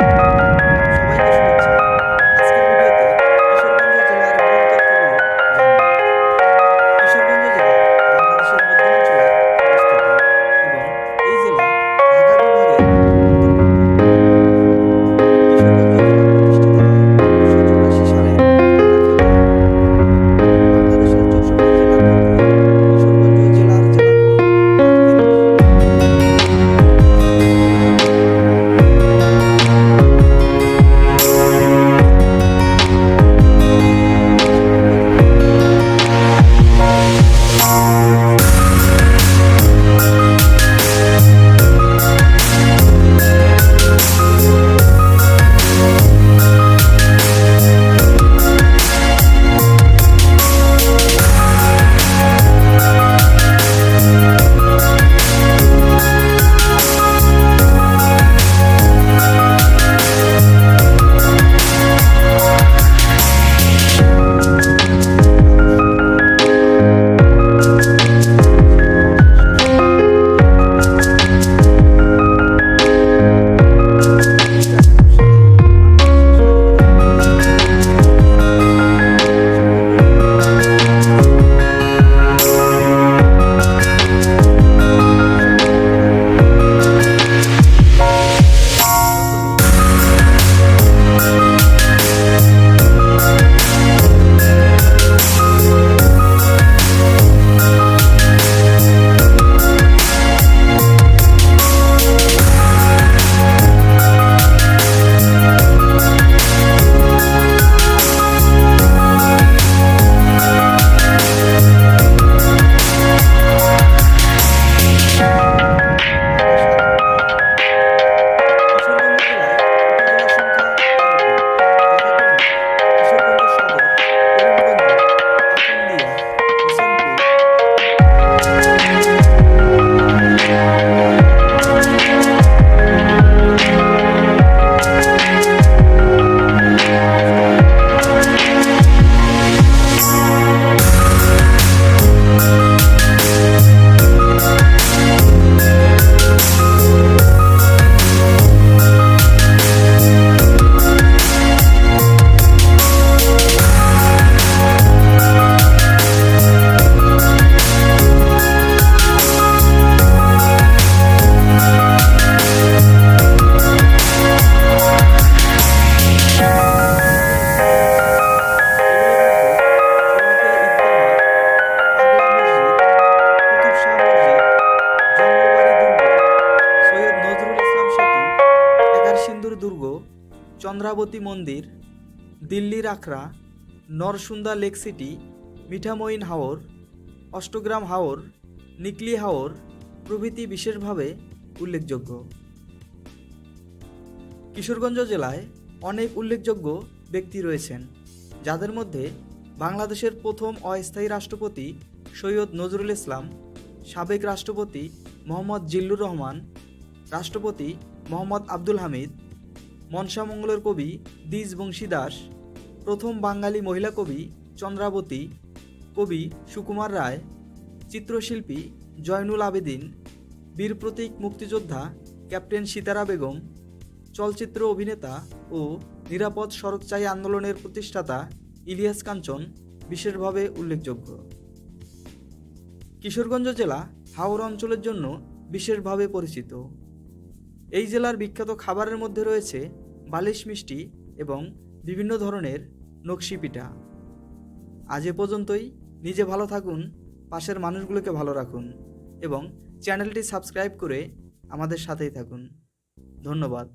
সবাইকে শুভেচ্ছা। আজকের ভিডিওতে কিশোরগঞ্জ জেলার মূল তথ্যগুলো জানব। কিশোরগঞ্জ জেলা বাংলাদেশের মধ্যাঞ্চলে অবস্থিত এবং এই জেলা ঢাকা বিভাগের অন্তর্ভুক্ত। কিশোরগঞ্জ জেলা প্রতিষ্ঠিত হয় ১৯৮৪ সালে ১ ফেব্রুয়ারি। বাংলাদেশের ৬৪ জেলার মধ্যে কিশোরগঞ্জ জেলার জেলা কোড ৩৮। কিশোরগঞ্জ জেলায় উপজেলা সংখ্যা ১৩টি, যথাক্রমে কিশোরগঞ্জ সদর, করিমগঞ্জ, আখাউড়িয়া, হোসেনপুর, এগুলোর মধ্যে শোলাকিয়া ঈদগাহ মাঠ, পাগলা মসজিদ, কুতুব শাহ মসজিদ, জঙ্গলবাড়ি দুর্গ, সৈয়দ নজরুল ইসলাম সেতু, এগারসিন্দুর দুর্গ, চন্দ্রাবতী মন্দির, দিল্লির আখড়া, নরসুন্দা লেক সিটি, মিঠামইন হাওর, অষ্টগ্রাম হাওর, নিকলি হাওর প্রভৃতি বিশেষভাবে উল্লেখযোগ্য। কিশোরগঞ্জ জেলায় অনেক উল্লেখযোগ্য ব্যক্তি রয়েছেন, যাদের মধ্যে বাংলাদেশের প্রথম অস্থায়ী রাষ্ট্রপতি সৈয়দ নজরুল ইসলাম, সাবেক রাষ্ট্রপতি মোহাম্মদ জিল্লুর রহমান, রাষ্ট্রপতি মোহাম্মদ আব্দুল হামিদ, মনসামঙ্গলের কবি দ্বিজ বংশী দাস, প্রথম বাঙালি মহিলা কবি চন্দ্রাবতী, কবি সুকুমার রায়, চিত্রশিল্পী জয়নুল আবেদিন, বীর প্রতীক মুক্তিযোদ্ধা ক্যাপ্টেন সিতারা বেগম, চলচ্চিত্র অভিনেতা ও নিরাপদ সড়কচাই আন্দোলনের প্রতিষ্ঠাতা ইলিয়াস কাঞ্চন বিশেষভাবে উল্লেখযোগ্য। কিশোরগঞ্জ জেলা হাওর অঞ্চলের জন্য বিশেষভাবে পরিচিত। এই জেলার বিখ্যাত খাবারের মধ্যে রয়েছে বালিশ মিষ্টি এবং বিভিন্ন ধরনের নকশি পিঠা। আজ এ পর্যন্তই। নিজে ভালো থাকুন, পাশের মানুষগুলোকে ভালো রাখুন এবং চ্যানেলটি সাবস্ক্রাইব করে আমাদের সাথেই থাকুন। ধন্যবাদ।